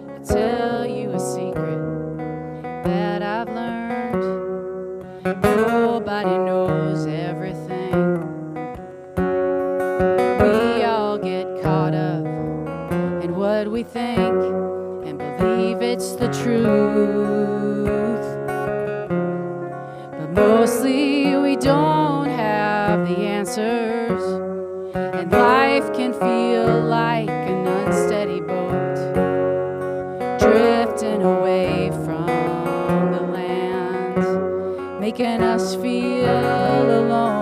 I'll tell you a secret that I've learned. Nobody knows everything. We all get caught up in what we think and believe it's the truth. But mostly we don't have the answers, and life can feel like an unsteady boat drifting away from the land, making us feel alone.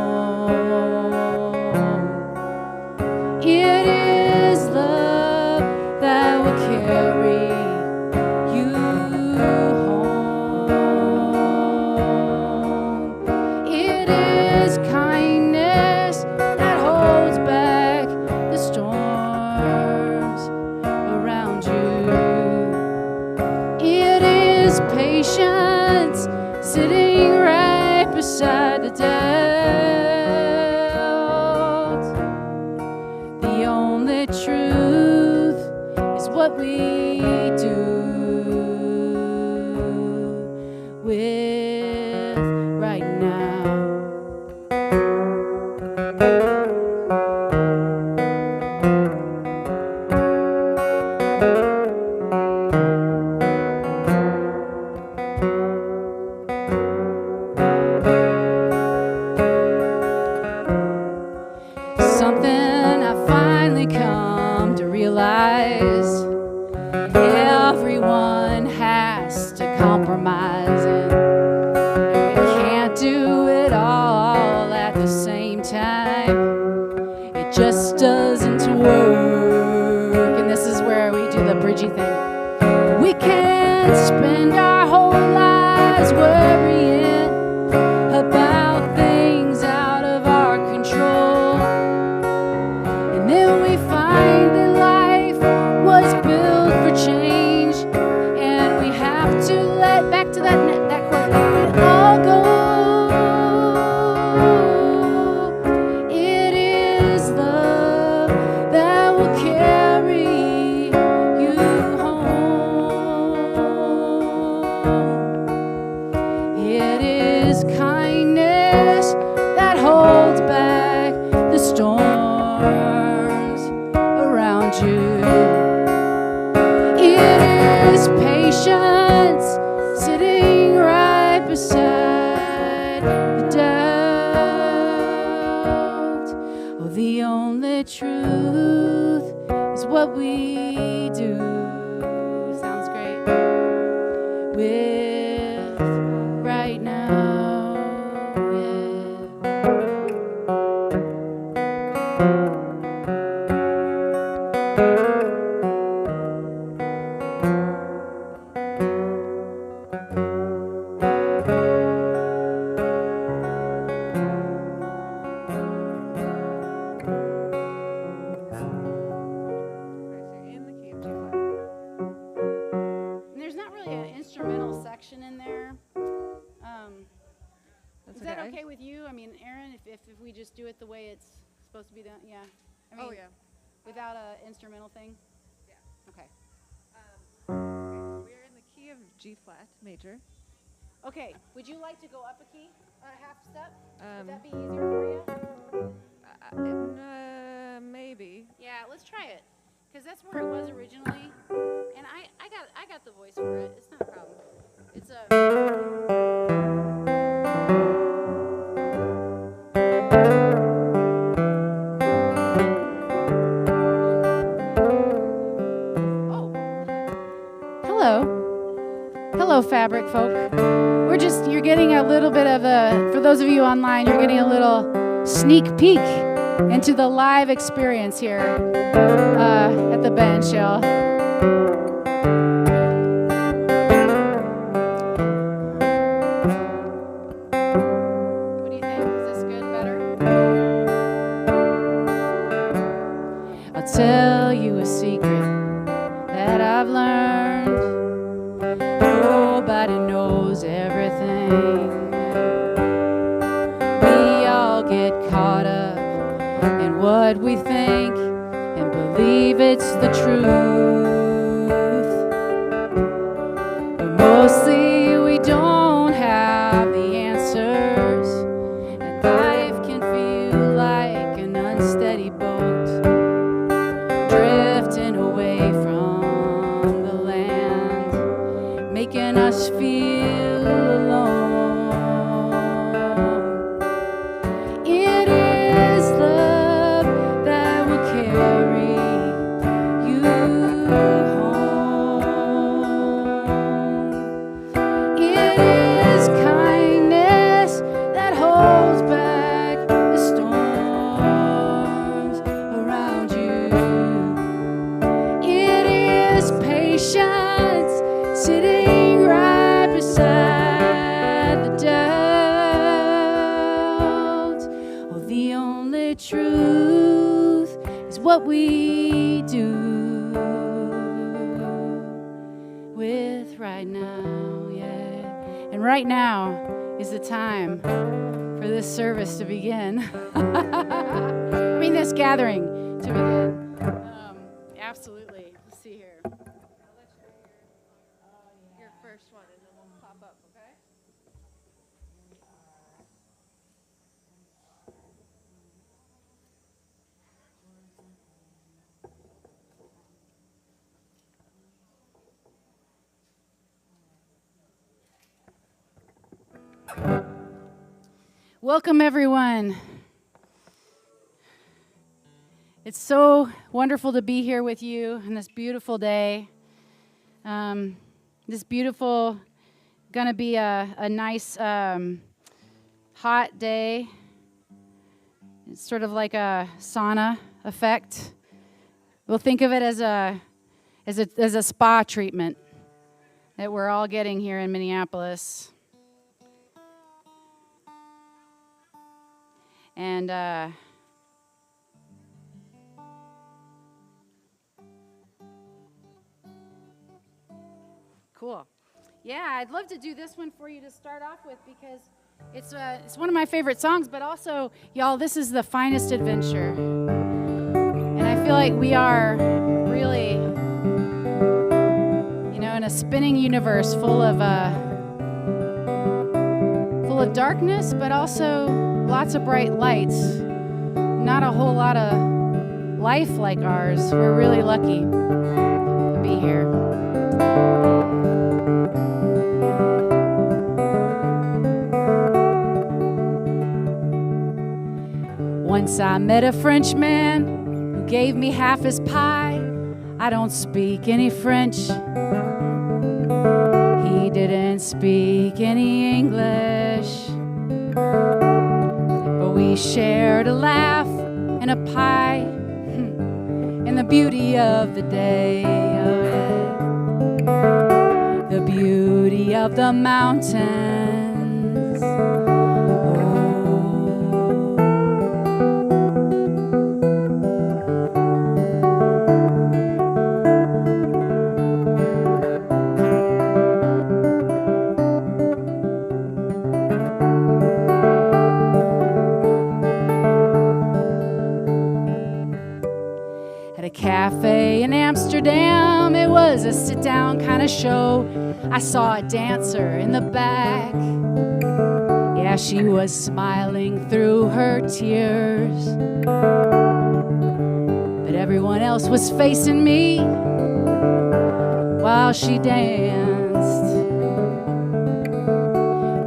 It is love that will carry you home. It is kindness that holds back the storms around you. It is patience sitting right beside the doubt. The only truth is what we do with right now. Something I finally come to realize: everyone has to compromise, and we can't do it all at the same time. It just doesn't work. And this is where we do the bridgy thing. We can't spend our whole lives worrying about things out of our control, and then we find that life was built for change, and we have to let back to that quote, let it all go. It is love that will carry you home. It is kindness that holds back the storms around you. It is patience sitting right beside the doubt. Oh, the only truth is what we do. Sounds great. With right now, yeah. In the key of G flat. And there's not really an instrumental section in there. That's Is that okay with you? I mean, Aaron, if we just do it the way it's supposed to be done, yeah. I mean, Oh yeah. without a instrumental thing. Yeah. Okay. We're in the key of G flat major. Okay. Would you like to go up a key, a half step? Would that be Um, easier for you? Maybe. Yeah. Let's try it, because that's where it was originally, and I got the voice for it. It's not a problem. It's a. Hello, fabric folk. You're getting a little bit of for those of you online, you're getting a little sneak peek into the live experience here at the bench, y'all. What do you think? Is this good, better? I'll tell you a secret that I've learned. Nobody knows everything. We all get caught up in what we think and it's the truth. But mostly we don't have the answers, and life can feel like an unsteady boat drifting away from the land, making us feel alone. It is love that will carry you home. It is kindness that holds back the storms around you. It is patience sitting right beside the doubt. Oh, the only truth is what we do with right now, yeah. And right now is the time for this service to begin. I mean, this gathering to begin. Absolutely. Let's see here. I'll let you know your first one, and then we'll pop up, okay? Welcome, everyone. It's so wonderful to be here with you on this beautiful day. This beautiful, gonna be a nice hot day. It's sort of like a sauna effect. We'll think of it as a spa treatment that we're all getting here in Minneapolis. And cool. Yeah, I'd love to do this one for you to start off with because it's one of my favorite songs, but also, y'all, this is the finest adventure. And I feel like we are really, in a spinning universe full of darkness, but also lots of bright lights. Not a whole lot of life like ours. We're really lucky to be here. Once I met a Frenchman who gave me half his pie. I don't speak any French. He didn't speak any English. But we shared a laugh and a pie and the beauty of the day. Oh, yeah. The beauty of the mountains. Cafe in Amsterdam, it was a sit-down kind of show. I saw a dancer in the back. Yeah, she was smiling through her tears. But everyone else was facing me while she danced.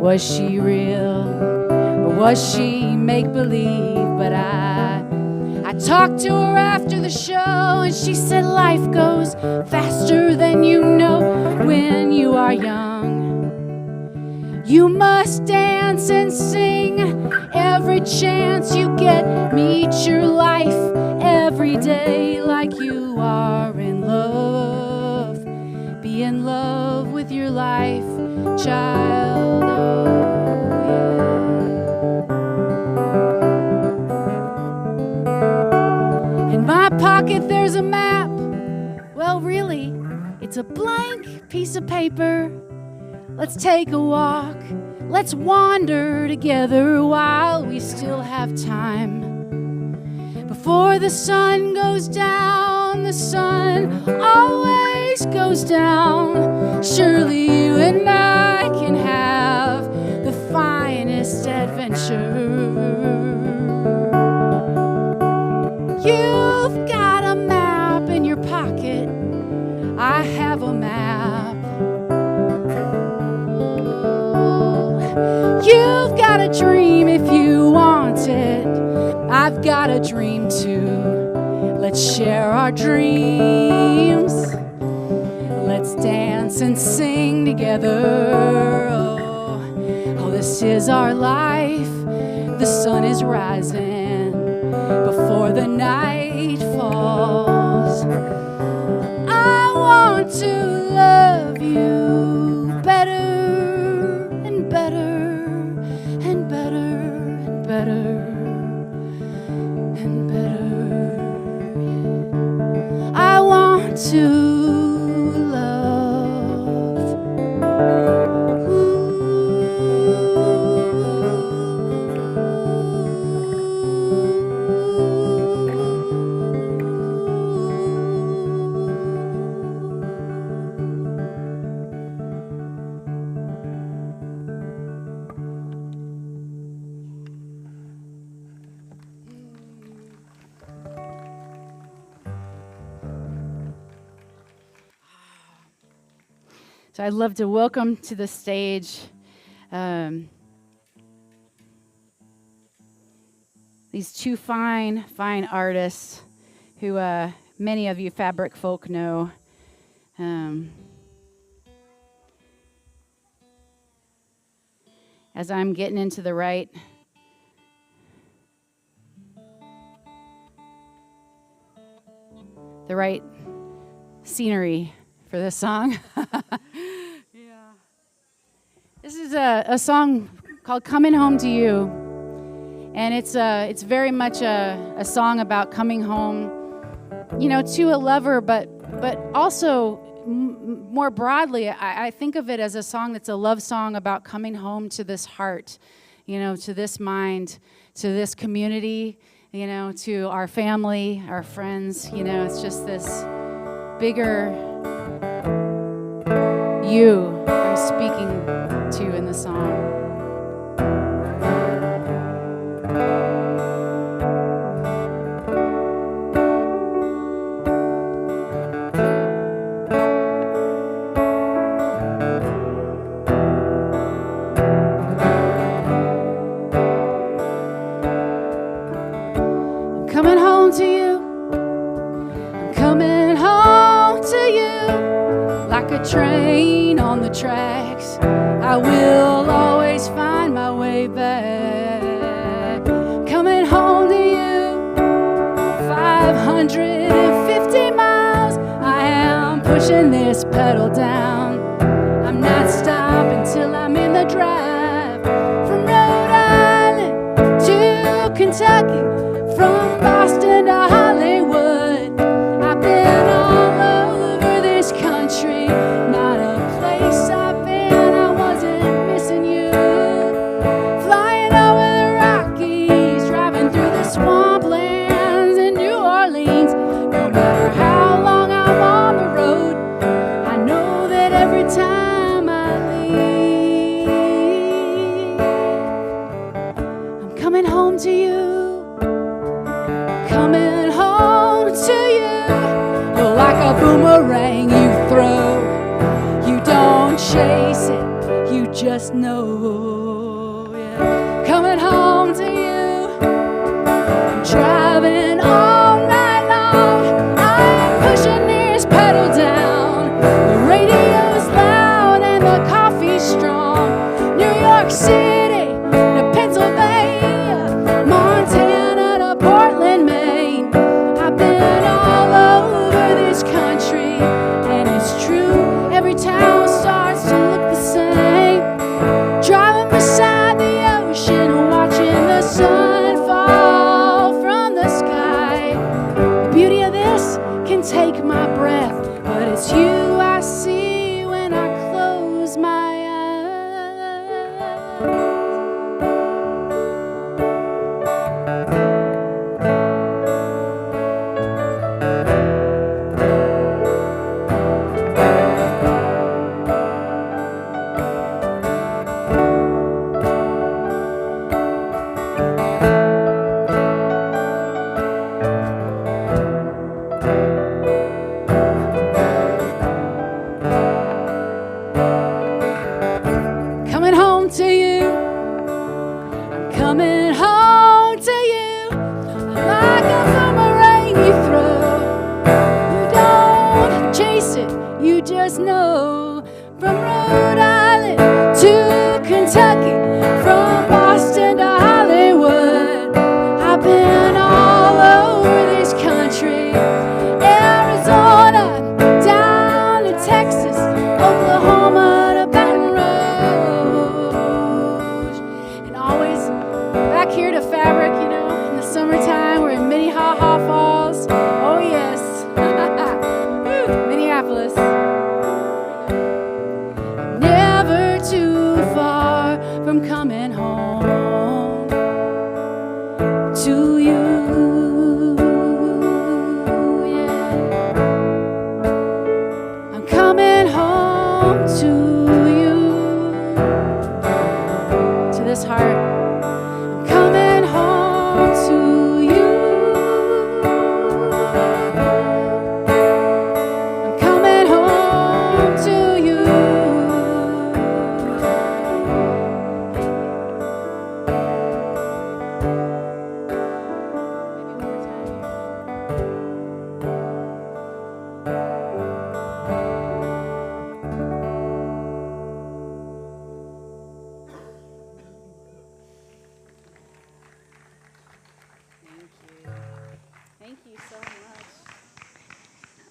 Was she real or was she make-believe? But I talked to her after the show, and she said life goes faster than you know when you are young. You must dance and sing every chance you get. Meet your life every day like you are in love. Be in love with your life, child. Oh, yeah. In my pocket there's a map. Well, really, it's a blank piece of paper. Let's take a walk. Let's wander together while we still have time. Before the sun goes down, the sun always goes down, surely you and I can have the finest adventure. You've got a map in your pocket, I have a map. You've got a dream if you want it, I've got a dream too. Let's share our dreams. Let's dance and sing together. Oh, this is our life. The sun is rising before the night falls. I want to love you better and better and better and better and better. I want to love. So I'd love to welcome to the stage these two fine artists who many of you fabric folk know. As I'm getting into the right scenery for this song. Yeah. This is a song called Coming Home to You. And it's very much a song about coming home, to a lover, but also more broadly, I think of it as a song that's a love song about coming home to this heart, to this mind, to this community, to our family, our friends. It's just this bigger you I'm speaking to in the song. Coming home to you, I'm coming home to you, like a train on the tracks, I will always find my way back. Coming home to you, 550 miles, I am pushing this pedal down, I'm not stopping till I'm in the drive, from Rhode Island to Kentucky, from Boston to Hollywood, I've been all over this country, not a place I've been I wasn't missing you. Flying over the Rockies, driving through the swamplands in New Orleans, no matter how long I'm on the road, I know that every time I leave, I'm coming home to you. Coming home to you, like a boomerang you throw. You don't chase it, you just know. Yeah. Coming home to you, I'm driving all night long. I'm pushing this pedal down. The radio's loud and the coffee's strong. New York City to Pennsylvania, Montana to Portland, Maine. I've been all over this country, and it's true, every town starts to look the same. Driving beside the ocean, watching the sun fall from the sky. The beauty of this can take my breath, but it's you I see when I close my eyes.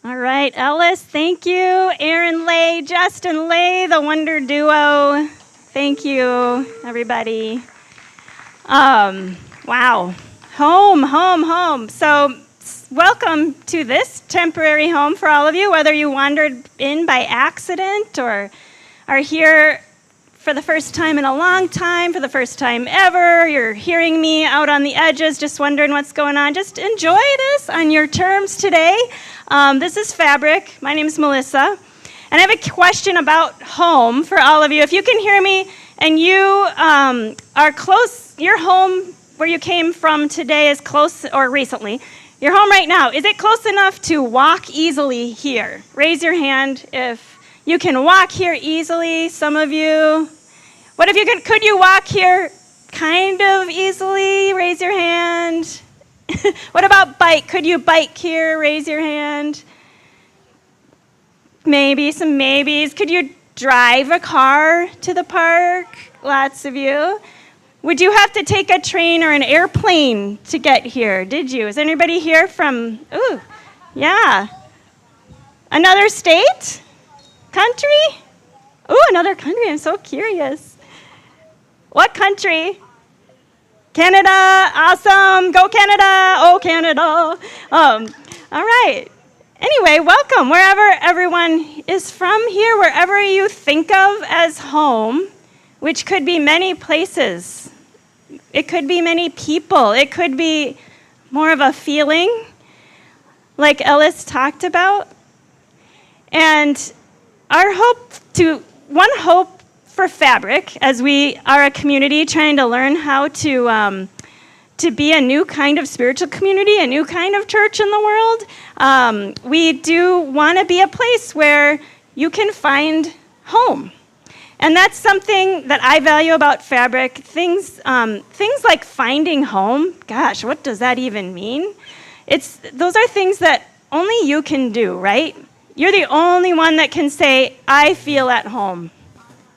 All right, Ellis, thank you. Aaron Lay, Justin Lay, the Wonder Duo. Thank you, everybody. Wow. Home. So, welcome to this temporary home for all of you, whether you wandered in by accident or are here for the first time in a long time, for the first time ever. You're hearing me out on the edges, just wondering what's going on. Just enjoy this on your terms today. This is Fabric. My name is Melissa. And I have a question about home for all of you. If you can hear me and you are close, your home where you came from today is close, or recently, your home right now, is it close enough to walk easily here? Raise your hand if you can walk here easily. Some of you. What if you could you walk here kind of easily? Raise your hand. What about bike? Could you bike here? Raise your hand. Maybe, some maybes. Could you drive a car to the park? Lots of you. Would you have to take a train or an airplane to get here? Did you? Is anybody here from, yeah. Another state? Country? Another country. I'm so curious. What country? Canada. Awesome. Go Canada. Oh, Canada. All right. Anyway, welcome wherever everyone is from here, wherever you think of as home, which could be many places. It could be many people. It could be more of a feeling, like Ellis talked about. And one hope for Fabric, as we are a community trying to learn how to be a new kind of spiritual community, a new kind of church in the world, we do want to be a place where you can find home. And that's something that I value about Fabric. Things like finding home, gosh, what does that even mean? Those are things that only you can do, right? You're the only one that can say, I feel at home.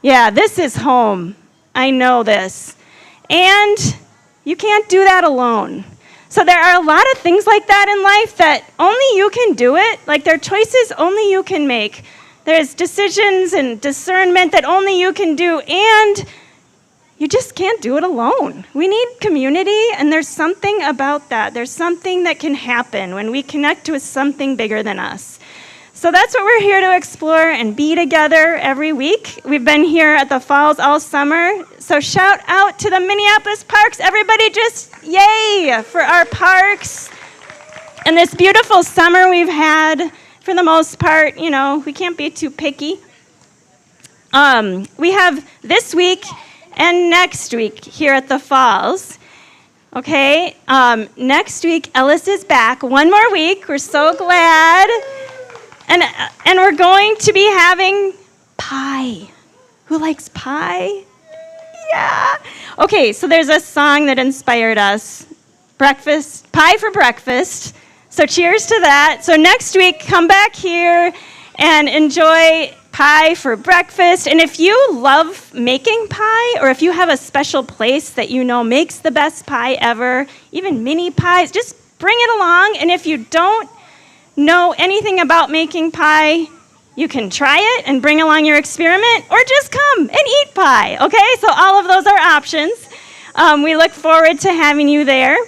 Yeah, this is home. I know this. And you can't do that alone. So there are a lot of things like that in life that only you can do it. Like there are choices only you can make. There's decisions and discernment that only you can do. And you just can't do it alone. We need community, and there's something about that. There's something that can happen when we connect with something bigger than us. So that's what we're here to explore and be together every week. We've been here at the Falls all summer. So shout out to the Minneapolis parks. Everybody just yay for our parks. And this beautiful summer we've had, for the most part, we can't be too picky. We have this week and next week here at the Falls. Okay, next week Ellis is back. One more week. We're so glad. And we're going to be having pie. Who likes pie? Yeah. Okay, so there's a song that inspired us. Breakfast, pie for breakfast. So cheers to that. So next week, come back here and enjoy pie for breakfast. And if you love making pie, or if you have a special place that you know makes the best pie ever, even mini pies, just bring it along. And if you don't know anything about making pie, you can try it and bring along your experiment, or just come and eat pie, okay? So all of those are options. We look forward to having you there.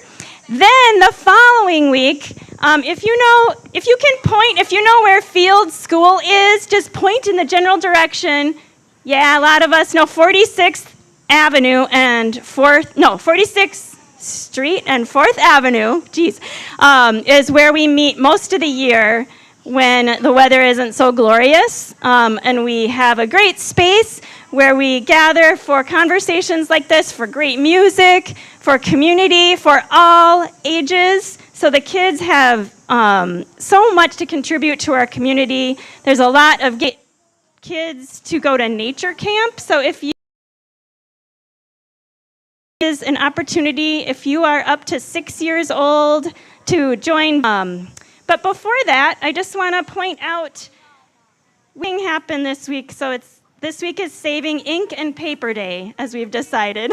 Then the following week, if you can point, if you know where Field School is, just point in the general direction. Yeah, a lot of us know 46th Avenue and 46th Street and 4th Avenue, is where we meet most of the year when the weather isn't so glorious. And we have a great space where we gather for conversations like this, for great music, for community, for all ages. So the kids have so much to contribute to our community. There's a lot of kids to go to nature camp. So if you is an opportunity if you are up to 6 years old to join. But before that, I just want to point out what happened this week. So this week is Saving Ink and Paper Day, as we've decided.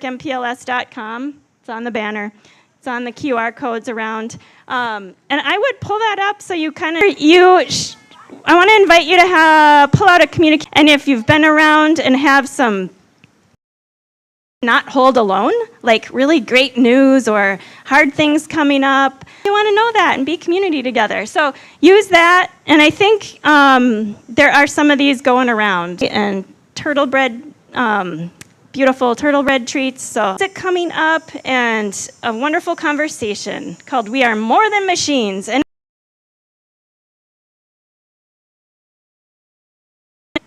mpls.com. It's on the banner. It's on the QR codes around. And I would pull that up so you kind of, I want to invite you to pull out a communication. And if you've been around and have some not hold alone, like really great news or hard things coming up, you want to know that and be community together. So use that. And I think there are some of these going around. And turtle bread, beautiful turtle bread treats. So it's coming up, and a wonderful conversation called We Are More Than Machines. And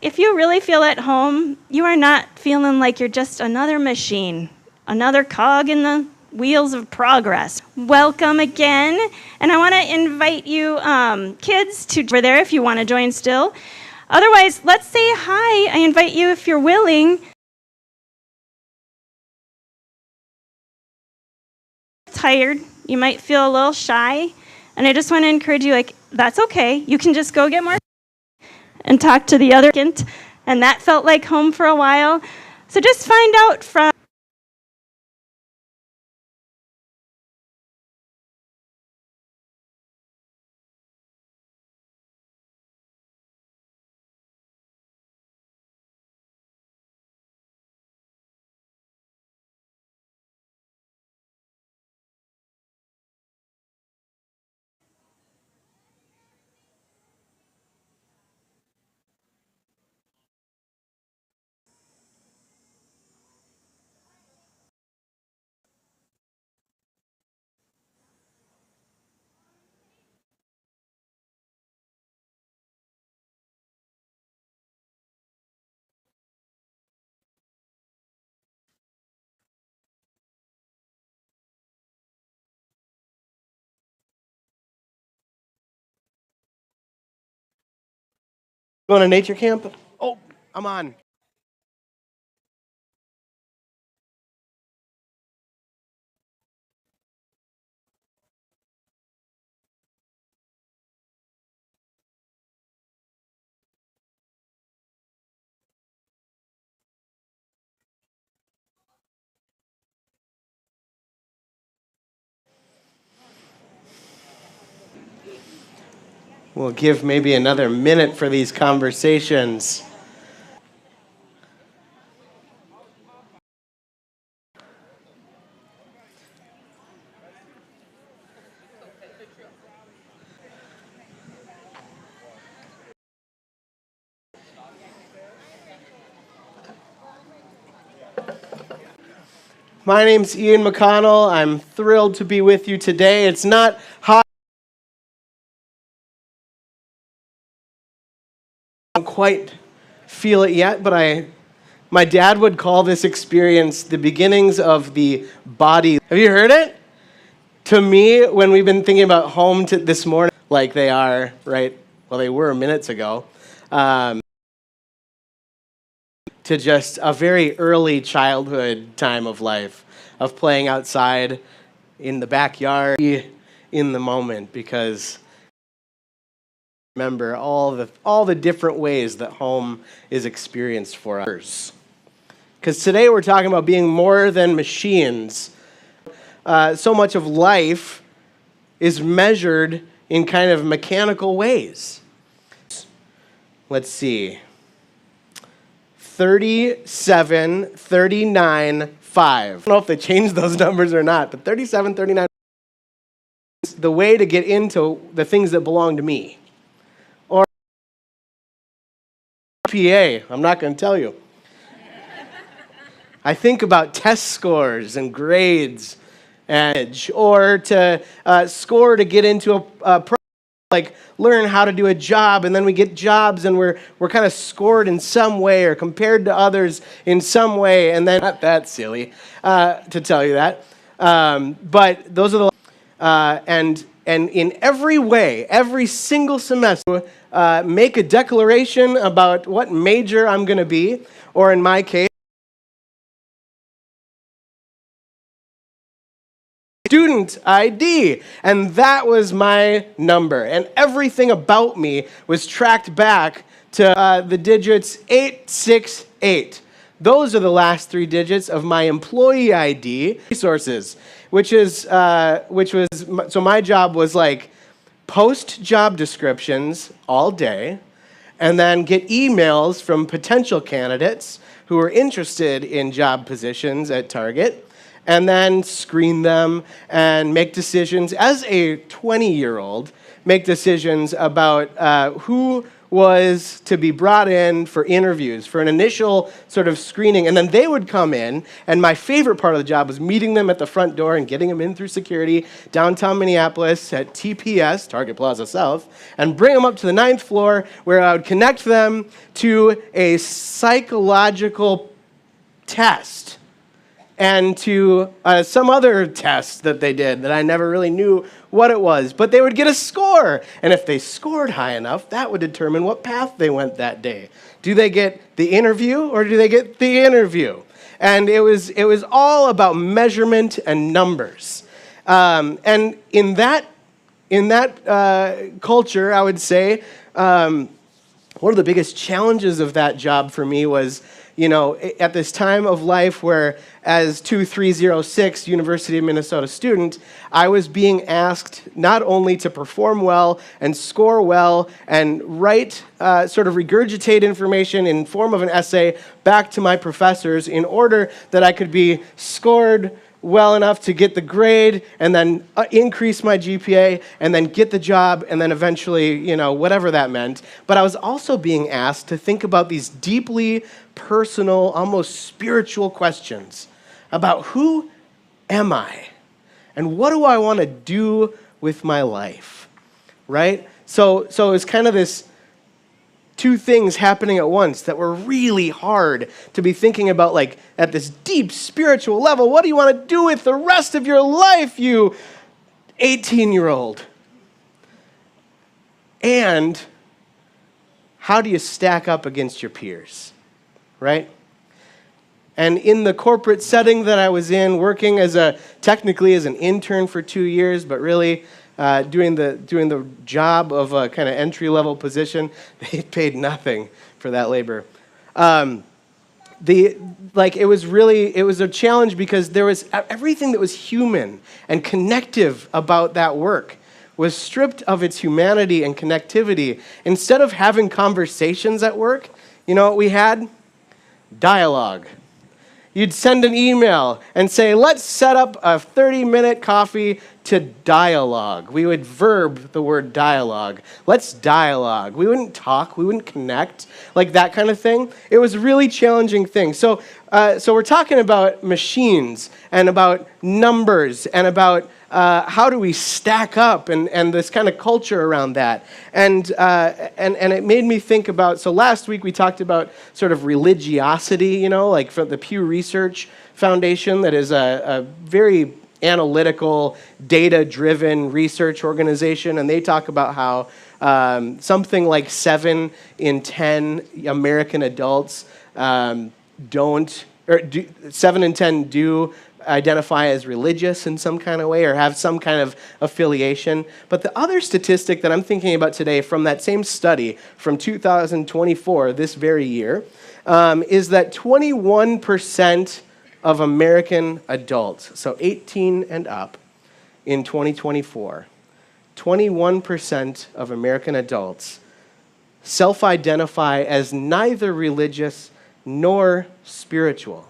if you really feel at home, you are not feeling like you're just another machine, another cog in the wheels of progress. Welcome again. And I want to invite you kids to over there if you want to join still. Otherwise, let's say hi. I invite you if you're willing. Tired, you might feel a little shy, and I just want to encourage you, like, that's okay. You can just go get more and talk to the other kid, and that felt like home for a while. So just find out from Going to nature camp? Oh, I'm on. We'll give maybe another minute for these conversations. My name's Ian McConnell. I'm thrilled to be with you today. It's not hot. I don't quite feel it yet, but my dad would call this experience the beginnings of the body. Have you heard it? To me, when we've been thinking about home this morning, like they are, right? Well, they were minutes ago. To just a very early childhood time of life, of playing outside in the backyard, in the moment, because remember all the different ways that home is experienced for us. Because today we're talking about being more than machines. So much of life is measured in kind of mechanical ways. Let's see. 37, 39, 5. I don't know if they changed those numbers or not, but 37, 39 is the way to get into the things that belong to me. Or GPA, I'm not going to tell you. I think about test scores and grades, or to score to get into a program, like learn how to do a job, and then we get jobs and we're kind of scored in some way or compared to others in some way, and then not that silly to tell you that, but those are the and in every way, every single semester, make a declaration about what major I'm going to be, or in my case, student ID, and that was my number, and everything about me was tracked back to the digits 868. Those are the last three digits of my employee ID. Resources. which was so my job was like post job descriptions all day, and then get emails from potential candidates who were interested in job positions at Target, and then screen them and make decisions as a 20-year-old, make decisions about who was to be brought in for interviews, for an initial sort of screening, and then they would come in, and my favorite part of the job was meeting them at the front door and getting them in through security downtown Minneapolis at TPS, Target Plaza South, and bring them up to the 9th floor where I would connect them to a psychological test and to some other test that they did that I never really knew what it was. But they would get a score, and if they scored high enough, that would determine what path they went that day. Do they get the interview, or do they get the interview? And it was all about measurement and numbers. And in that culture, I would say, one of the biggest challenges of that job for me was, at this time of life where, as 2306 University of Minnesota student, I was being asked not only to perform well and score well and write, sort of regurgitate information in form of an essay back to my professors in order that I could be scored well enough to get the grade and then increase my GPA and then get the job and then eventually, whatever that meant. But I was also being asked to think about these deeply personal, almost spiritual questions about who am I and what do I want to do with my life, right? So it's kind of this two things happening at once that were really hard to be thinking about, like at this deep spiritual level. What do you want to do with the rest of your life, you 18-year-old? And how do you stack up against your peers, right? And in the corporate setting that I was in, working technically as an intern for 2 years, but really doing the job of a kind of entry-level position, they paid nothing for that labor. It was a challenge because there was everything that was human and connective about that work was stripped of its humanity and connectivity. Instead of having conversations at work, you know what we had? Dialogue. You'd send an email and say, let's set up a 30-minute coffee to dialogue. We would verb the word dialogue. Let's dialogue. We wouldn't talk. We wouldn't connect, like that kind of thing. It was a really challenging thing. So we're talking about machines and about numbers and about how do we stack up and this kind of culture around that. And it made me think about, so last week we talked about sort of religiosity, like from the Pew Research Foundation, that is a very analytical, data-driven research organization, and they talk about how something like 7 in 10 American adults 7 in 10 do identify as religious in some kind of way or have some kind of affiliation. But the other statistic that I'm thinking about today from that same study from 2024, this very year, is that 21% of American adults, so 18 and up, in 2024, 21% of American adults self-identify as neither religious nor spiritual.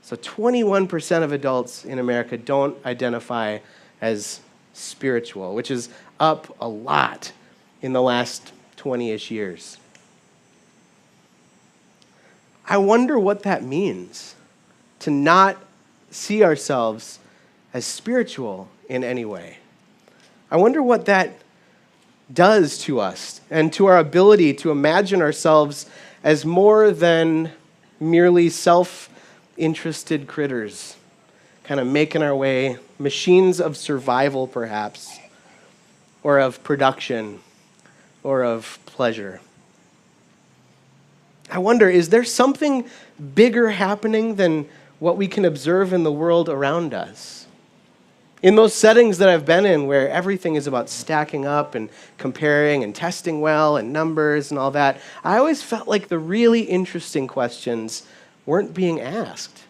So 21% of adults in America don't identify as spiritual, which is up a lot in the last 20-ish years. I wonder what that means, to not see ourselves as spiritual in any way. I wonder what that does to us and to our ability to imagine ourselves as more than merely self-interested critters, kind of making our way, machines of survival perhaps, or of production, or of pleasure. I wonder, is there something bigger happening than what we can observe in the world around us? In those settings that I've been in where everything is about stacking up and comparing and testing well and numbers and all that, I always felt like the really interesting questions weren't being asked.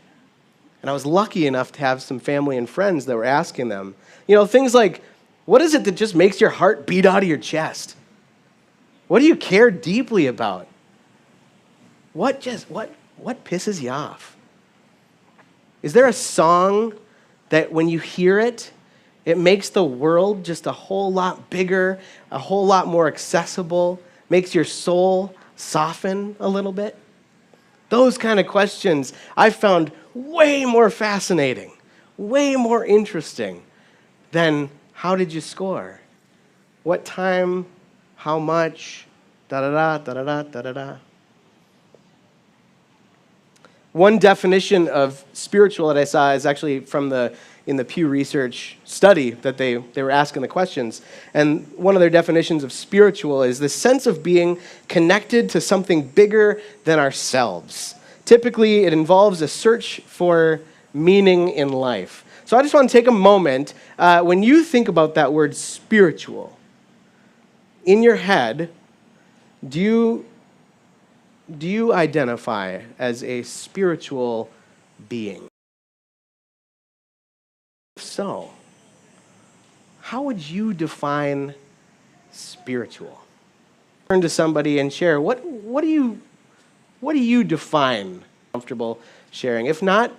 And I was lucky enough to have some family and friends that were asking them, things like, what is it that just makes your heart beat out of your chest? What do you care deeply about? What pisses you off? Is there a song that when you hear it, it makes the world just a whole lot bigger, a whole lot more accessible, makes your soul soften a little bit? Those kind of questions I found way more fascinating, way more interesting than how did you score? What time? How much? Da-da-da, da-da-da, da-da-da. One definition of spiritual that I saw is actually in the Pew Research study that they were asking the questions. And one of their definitions of spiritual is the sense of being connected to something bigger than ourselves. Typically, it involves a search for meaning in life. So I just want to take a moment. When you think about that word spiritual, in your head, do you identify as a spiritual being? If so, how would you define spiritual? Turn to somebody and share, what do you define comfortable sharing? If not,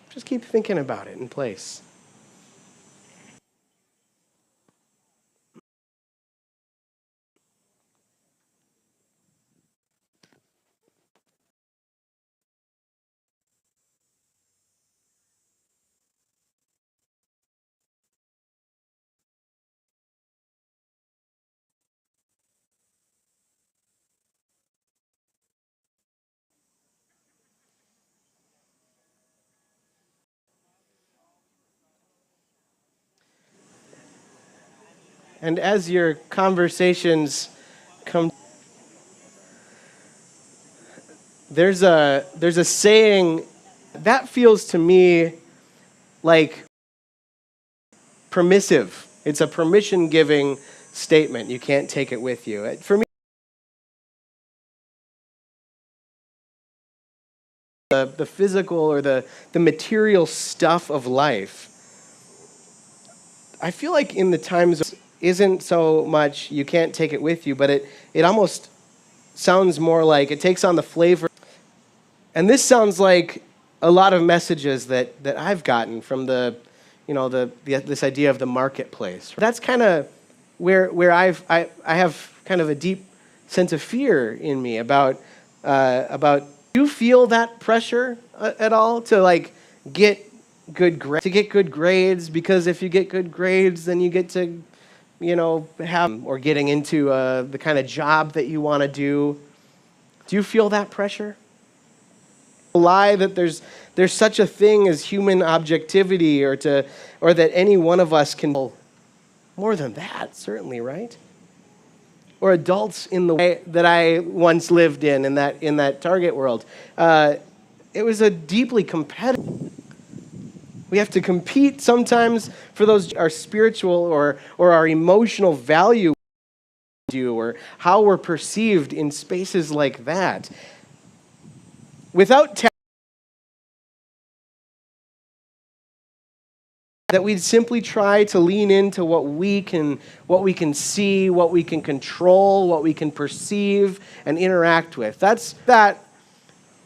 just keep thinking about it in place. And as your conversations come, there's a saying that feels to me like permissive. It's a permission-giving statement. You can't take it with you. For me, the physical or the material stuff of life, I feel like in the times isn't so much you can't take it with you, but it almost sounds more like it takes on the flavor. And this sounds like a lot of messages that I've gotten from this idea of the marketplace. That's kind of where I have kind of a deep sense of fear in me about do you feel that pressure at all to get good grades, because if you get good grades, then you get to have or getting into the kind of job that you want to do. Do you feel that pressure? Lie that there's such a thing as human objectivity, or that any one of us can. More than that, certainly, right? Or adults in the way that I once lived in that Target world. It was a deeply competitive. We have to compete sometimes for those our spiritual or our emotional value or how we're perceived in spaces like that. Without that we'd simply try to lean into what we can see, what we can control, what we can perceive and interact with. We're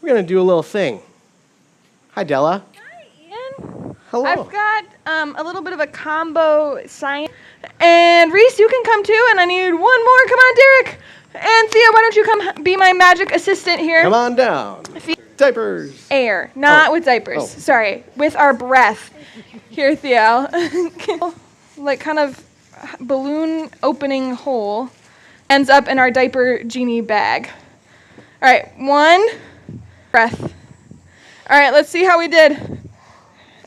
going to do a little thing. Hi, Della. Hi, Ian. Hello. I've got a little bit of a combo science. And Reese, you can come too, and I need one more. Come on, Derek. And Thea, why don't you come be my magic assistant here? Come on down. Diapers. Air, not with diapers. Oh. Sorry, with our breath. Here, Thea. Like kind of balloon opening hole ends up in our diaper genie bag. All right, one breath. All right, let's see how we did.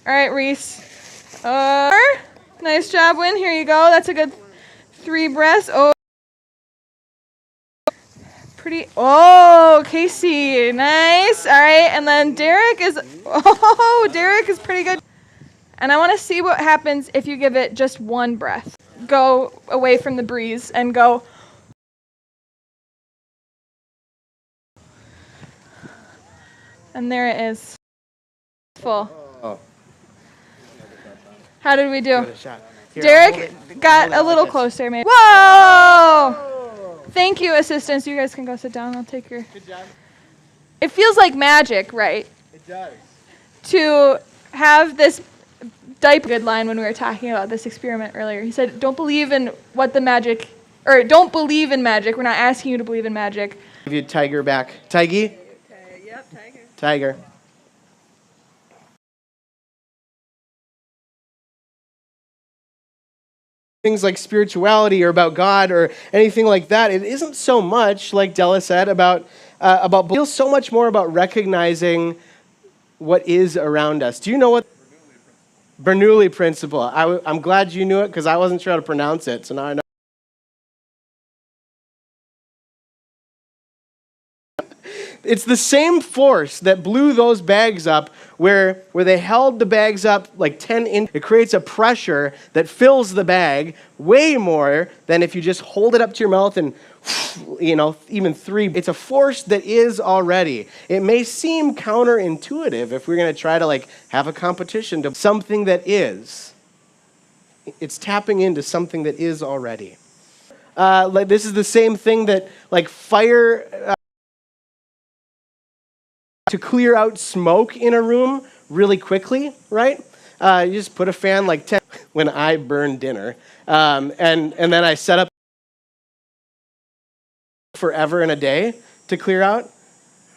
All right, Reese. Nice job, Win. Here you go. That's a good 3 breaths. Oh, pretty. Oh, Casey. Nice. All right, and then Derek is pretty good. And I want to see what happens if you give it just one breath. Go away from the breeze and go. And there it is. Full. Oh, How did we do? give it a shot. Here, I'll hold Derek got a little this. closer, maybe. Whoa! Thank you, assistants. You guys can go sit down. I'll take your. Good job. It feels like magic, right? It does. To have this diaper. Good line when we were talking about this experiment earlier. He said, "Don't believe in what the magic, or don't believe in magic. We're not asking you to believe in magic." Give you Tiger back. Tiggy? Yep, tiger. Tiger. Things like spirituality or about God or anything like that, it isn't so much, like Della said, about it feels so much more about recognizing what is around us. Do you know what? Bernoulli principle. I'm glad you knew it because I wasn't sure how to pronounce it, so now I know. It's the same force that blew those bags up where they held the bags up like 10 inches. It creates a pressure that fills the bag way more than if you just hold it up to your mouth and, even 3. It's a force that is already. It may seem counterintuitive if we're going to try to have a competition to something that is. It's tapping into something that is already. This is the same thing that fire... to clear out smoke in a room really quickly, right? You just put a fan 10 when I burn dinner, and then I set up forever in a day to clear out.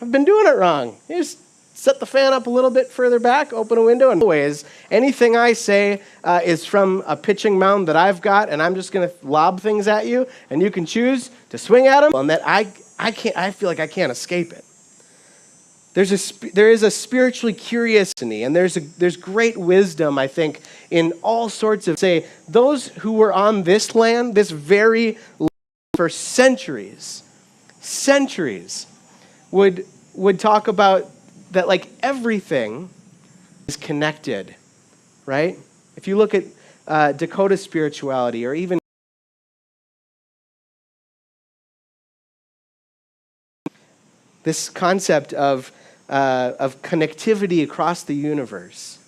I've been doing it wrong. You just set the fan up a little bit further back, open a window, and always anything I say is from a pitching mound that I've got, and I'm just going to lob things at you, and you can choose to swing at them, and that I feel like I can't escape it. There is a spiritually curious, and there's great wisdom, I think, in all sorts of, say, those who were on this land, this very land for centuries, would talk about that everything is connected, right? If you look at Dakota spirituality or even this concept of connectivity across the universe.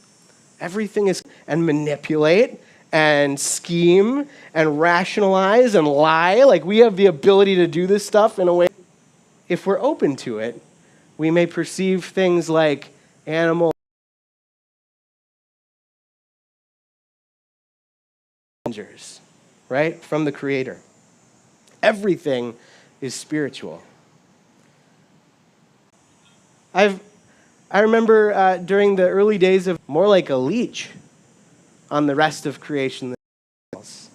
Everything is, and manipulate, and scheme, and rationalize, and lie. We have the ability to do this stuff in a way. If we're open to it, we may perceive things like animal messengers, right? From the Creator. Everything is spiritual. I remember during the early days of more like a leech on the rest of creation than else.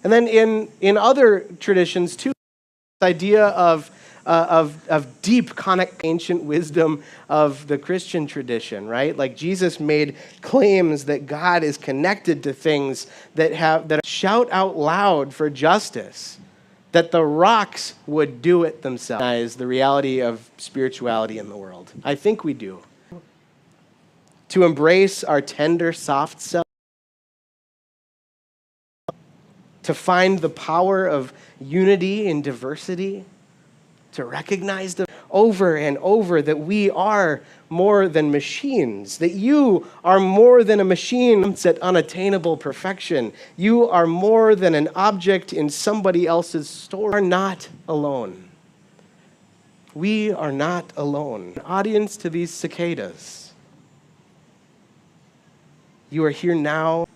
And then in other traditions too, this idea of deep ancient wisdom of the Christian tradition, right? Jesus made claims that God is connected to things that shout out loud for justice. That the rocks would do it themselves is the reality of spirituality in the world. I think we do. To embrace our tender, soft self. To find the power of unity in diversity. To recognize over and over that we are more than machines, that you are more than a machine at unattainable perfection. You are more than an object in somebody else's store. We are not alone. We are not alone. Audience to these cicadas. You are here now.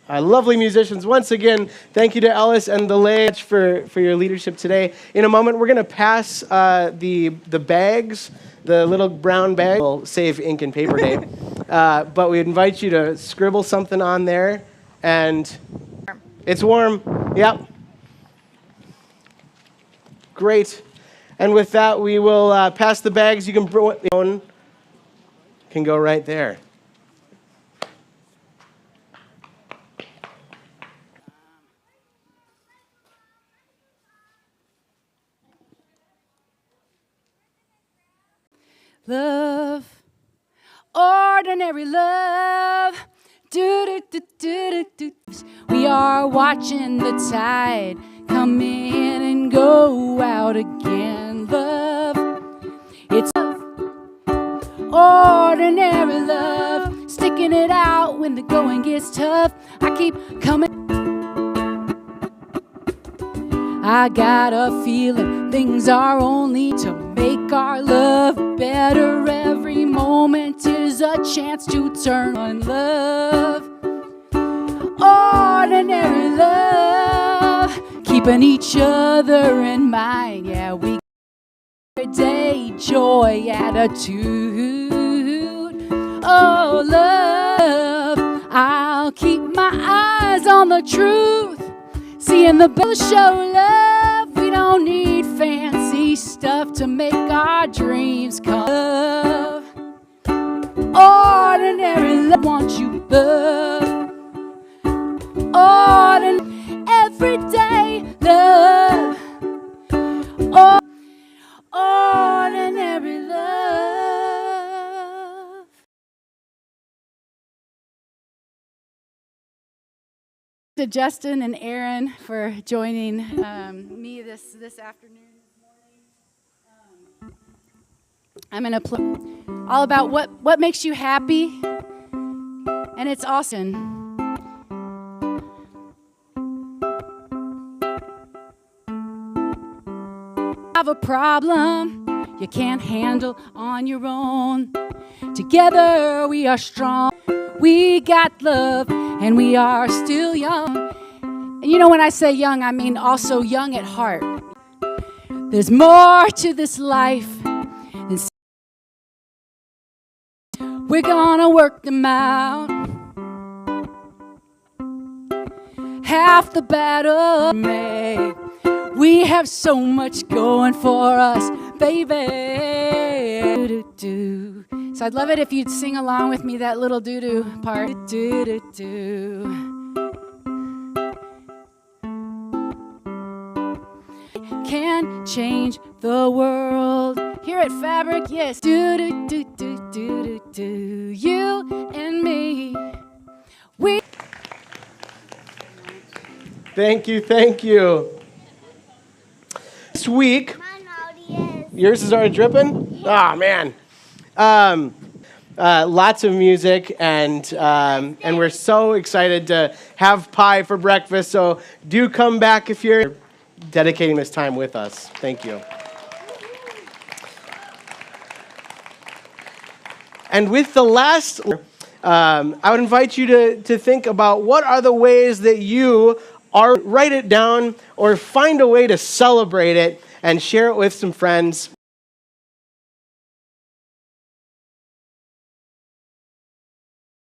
Our lovely musicians, once again, thank you to Ellis and the Lay for your leadership today. In a moment, we're going to pass the bags, the little brown bag. We'll save ink and paper day. But we invite you to scribble something on there. And it's warm. Yep. Great. And with that, we will pass the bags. You can go right there. Love, ordinary love. Do, do, do, do, do, do. We are watching the tide come in and go out again. ordinary love, sticking it out when the going gets tough. I keep coming. I got a feeling things are only to make our love better. Every moment is a chance to turn on love. Ordinary love, keeping each other in mind. Yeah, we everyday joy attitude. Oh, love, I'll keep my eyes on the truth. Seeing the bill show love. We don't need fancy stuff to make our dreams come. Love, ordinary love, want you love. Ordinary, everyday love. Oh, ordinary love. To Justin and Aaron for joining me this afternoon. I'm gonna play all about what makes you happy, and it's awesome. Have a problem you can't handle on your own. Together we are strong. We got love and we are still young. And you know, when I say young, I mean also young at heart. There's more to this life than we're gonna work them out. Half the battle made. We have so much going for us, baby. Do-do-do. So I'd love it if you'd sing along with me that little doo-doo part. Do-do-do. Can change the world. Here at Fabric, yes. Do-do-do-do-do-do-do. You and me. We. Thank you, thank you. This week, yours is already dripping? Oh, man. Lots of music, and we're so excited to have pie for breakfast, so do come back if you're dedicating this time with us. Thank you. And with the last, I would invite you to think about what are the ways that you are, write it down or find a way to celebrate it and share it with some friends.